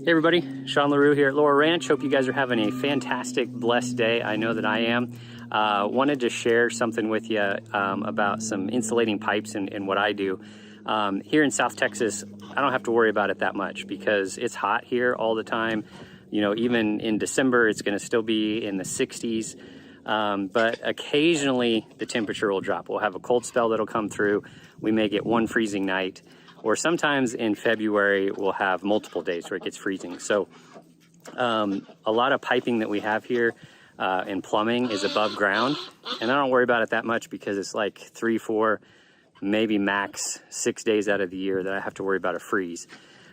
Hey everybody, Sean LaRue here at Laura Ranch. Hope you guys are having a fantastic, blessed day. I know that I am. Wanted to share something with you about some insulating pipes and what I do. Here in South Texas, I don't have to worry about it that much because it's hot here all the time. You know, even in December, it's gonna still be in the 60s. But occasionally the temperature will drop. We'll have a cold spell that'll come through. We may get one freezing night. Or sometimes in February, we'll have multiple days where it gets freezing. So a lot of piping that we have here in plumbing is above ground. And I don't worry about it that much because it's like 3, 4, maybe max 6 days out of the year that I have to worry about a freeze.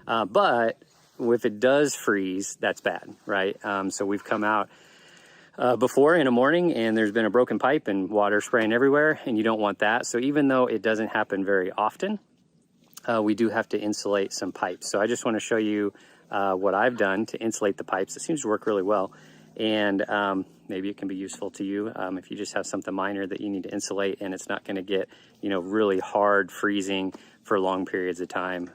But if it does freeze, that's bad, right? So we've come out before in the morning and there's been a broken pipe and water spraying everywhere, and you don't want that. So even though it doesn't happen very often, we do have to insulate some pipes. So I just want to show you what I've done to insulate the pipes. It seems to work really well. And maybe it can be useful to you if you just have something minor that you need to insulate and it's not going to get, you know, really hard freezing for long periods of time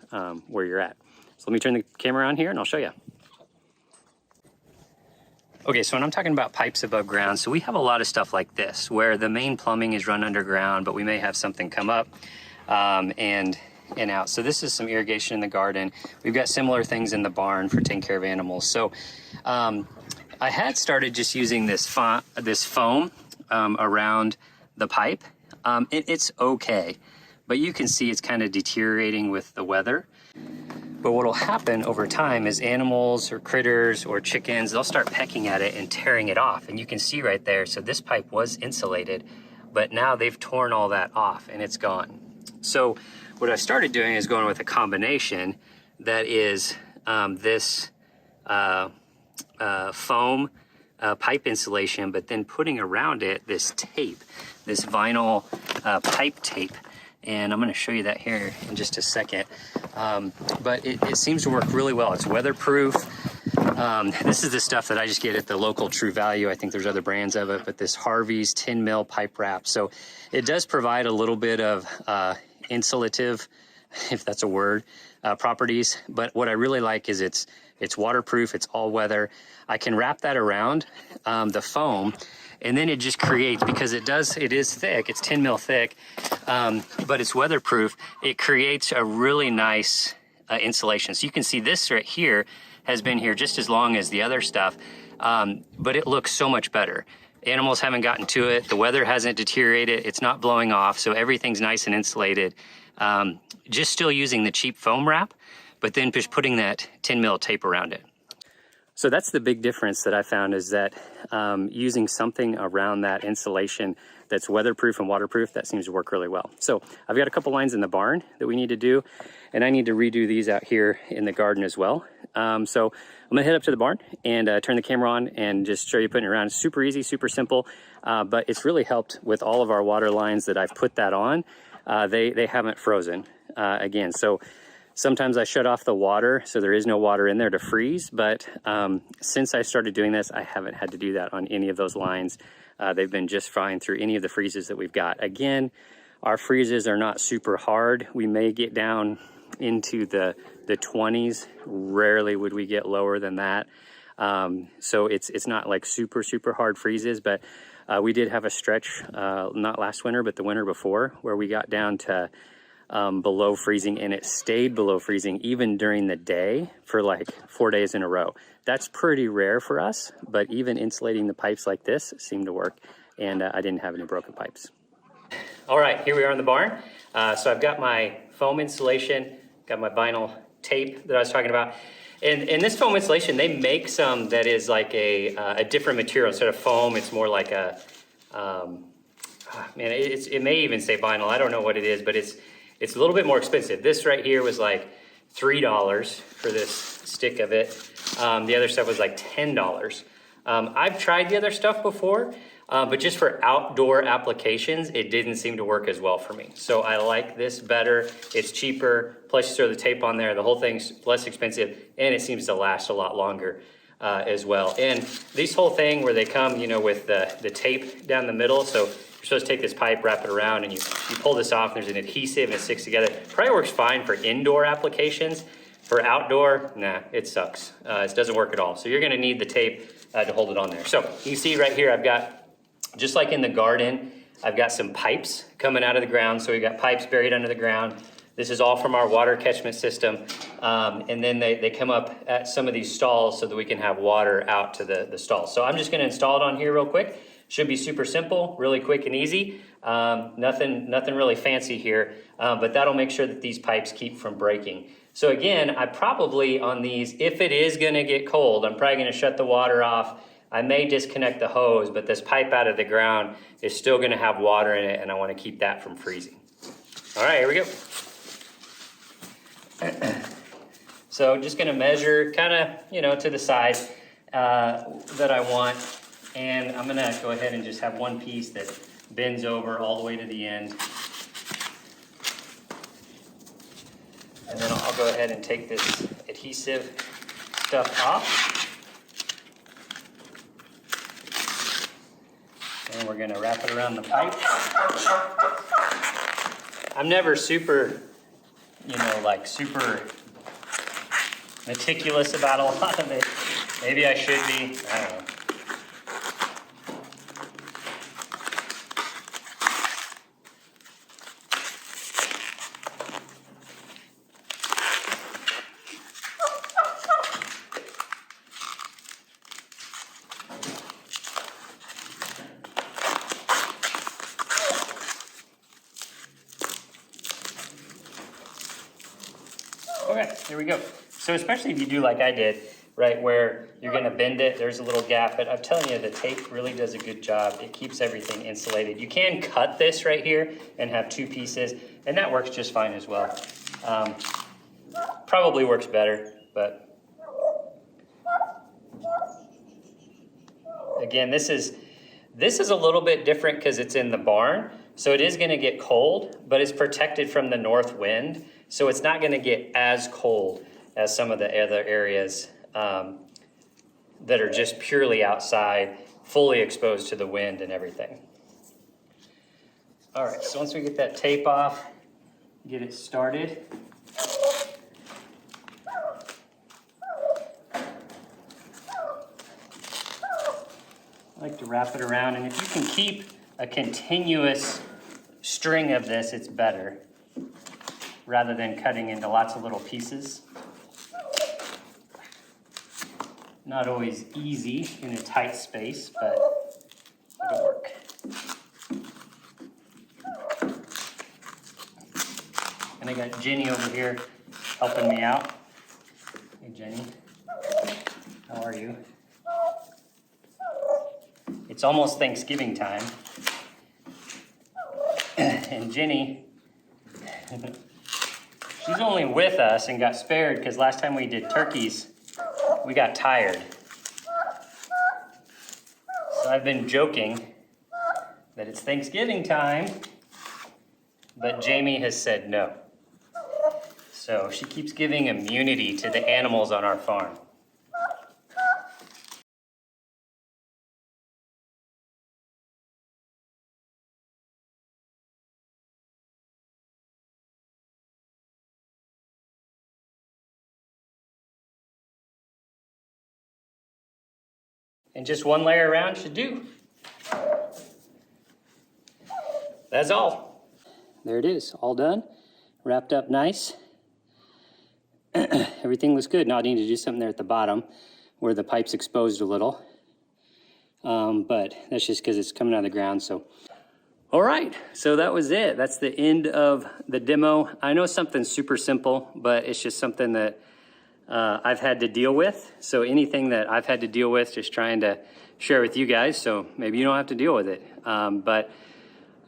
where you're at. So let me turn the camera on here and I'll show you. Okay, so when I'm talking about pipes above ground, so we have a lot of stuff like this where the main plumbing is run underground, but we may have something come up and out. So this is some irrigation in the garden. We've got similar things in the barn for taking care of animals. So I had started just using this foam around the pipe. It's okay, but you can see it's kind of deteriorating with the weather. But what'll happen over time is animals or critters or chickens, they'll start pecking at it and tearing it off. And you can see right there, so this pipe was insulated, but now they've torn all that off and it's gone. So what I started doing is going with a combination that is this foam pipe insulation, but then putting around it this tape, this vinyl pipe tape. And I'm going to show you that here in just a second. But it seems to work really well. It's weatherproof. This is the stuff that I just get at the local True Value. I think there's other brands of it, but this Harvey's 10 mil pipe wrap. So it does provide a little bit of insulative, if that's a word, properties. But what I really like is it's waterproof, it's all weather. I can wrap that around the foam, and then it just creates, because it is thick, it's 10 mil thick, but it's weatherproof. It creates a really nice insulation. So you can see this right here has been here just as long as the other stuff, but it looks so much better. Animals haven't gotten to it. The weather hasn't deteriorated. It's not blowing off. So everything's nice and insulated. Just still using the cheap foam wrap, but then just putting that 10 mil tape around it. So that's the big difference that I found, is that using something around that insulation that's weatherproof and waterproof, that seems to work really well. So I've got a couple lines in the barn that we need to do, and I need to redo these out here in the garden as well. So I'm gonna head up to the barn and turn the camera on and just show you putting it around. It's super easy, super simple, but it's really helped with all of our water lines that I've put that on. They haven't frozen again. So sometimes I shut off the water so there is no water in there to freeze, but since I started doing this, I haven't had to do that on any of those lines. They've been just fine through any of the freezes that we've got. Again, our freezes are not super hard. We may get down into the 20s. Rarely would we get lower than that. So it's not like super, super hard freezes, but we did have a stretch, not last winter, but the winter before, where we got down to below freezing, and it stayed below freezing even during the day for like 4 days in a row. That's pretty rare for us, but even insulating the pipes like this seemed to work, and I didn't have any broken pipes. All right, here we are in the barn. So I've got my foam insulation, got my vinyl tape that I was talking about. And this foam insulation, they make some that is like a different material. Instead of foam, it's more like a, it may even say vinyl. I don't know what it is, but it's a little bit more expensive. This right here was like $3 for this stick of it. The other stuff was like $10. I've tried the other stuff before, but just for outdoor applications, it didn't seem to work as well for me. So I like this better. It's cheaper, plus you throw the tape on there. The whole thing's less expensive, and it seems to last a lot longer as well. And this whole thing where they come, you know, with the tape down the middle, so you're supposed to take this pipe, wrap it around, and you pull this off, and there's an adhesive, and it sticks together. Probably works fine for indoor applications, For outdoor, nah, it sucks. It doesn't work at all. So you're gonna need the tape to hold it on there. So you can see right here, I've got, just like in the garden, I've got some pipes coming out of the ground. So we've got pipes buried under the ground. This is all from our water catchment system. And then they come up at some of these stalls so that we can have water out to the stalls. So I'm just gonna install it on here real quick. Should be super simple, really quick and easy. Nothing really fancy here, but that'll make sure that these pipes keep from breaking. So again, I probably on these, if it is gonna get cold, I'm probably gonna shut the water off. I may disconnect the hose, but this pipe out of the ground is still gonna have water in it, and I wanna keep that from freezing. All right, here we go. So just gonna measure kinda, to the size that I want. And I'm gonna go ahead and just have one piece that bends over all the way to the end. And then I'll go ahead and take this adhesive stuff off. And we're gonna wrap it around the pipe. I'm never super, super meticulous about a lot of it. Maybe I should be, I don't know. Okay, there we go. So especially if you do like I did, right, where you're gonna bend it, there's a little gap, but I'm telling you, the tape really does a good job. It keeps everything insulated. You can cut this right here and have two pieces, and that works just fine as well. Probably works better, but again, this is a little bit different because it's in the barn. So it is gonna get cold, but it's protected from the north wind. So it's not gonna get as cold as some of the other areas that are just purely outside, fully exposed to the wind and everything. All right, so once we get that tape off, get it started. I like to wrap it around, and if you can keep a continuous string of this, it's better, rather than cutting into lots of little pieces. Not always easy in a tight space, but it'll work. And I got Jenny over here helping me out. Hey Jenny, how are you? It's almost Thanksgiving time. And Jenny, she's only with us and got spared because last time we did turkeys, we got tired. So I've been joking that it's Thanksgiving time, but Jamie has said no. So she keeps giving immunity to the animals on our farm. And just one layer around should do. That's all. There it is, all done. Wrapped up nice. Everything looks good. Now I need to do something there at the bottom where the pipe's exposed a little. But that's just because it's coming out of the ground, so. All right, so that was it. That's the end of the demo. I know something's super simple, but it's just something that I've had to deal with. So anything that I've had to deal with, just trying to share with you guys. So maybe you don't have to deal with it. But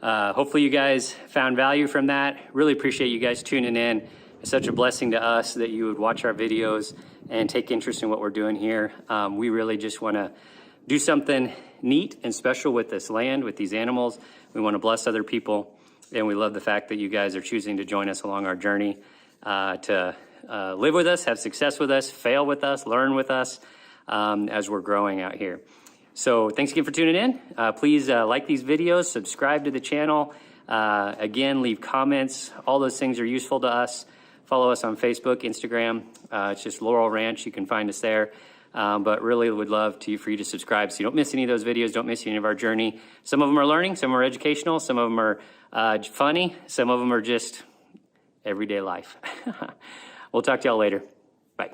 hopefully you guys found value from that. Really appreciate you guys tuning in. It's such a blessing to us that you would watch our videos and take interest in what we're doing here. We really just want to do something neat and special with this land, with these animals. We want to bless other people. And we love the fact that you guys are choosing to join us along our journey to live with us, have success with us, fail with us, learn with us as we're growing out here. So thanks again for tuning in. Please like these videos, subscribe to the channel. Again, leave comments. All those things are useful to us. Follow us on Facebook, Instagram. It's just Laurel Ranch. You can find us there. But really would love for you to subscribe so you don't miss any of those videos, don't miss any of our journey. Some of them are learning, some are educational, some of them are funny, some of them are just everyday life. We'll talk to y'all later. Bye.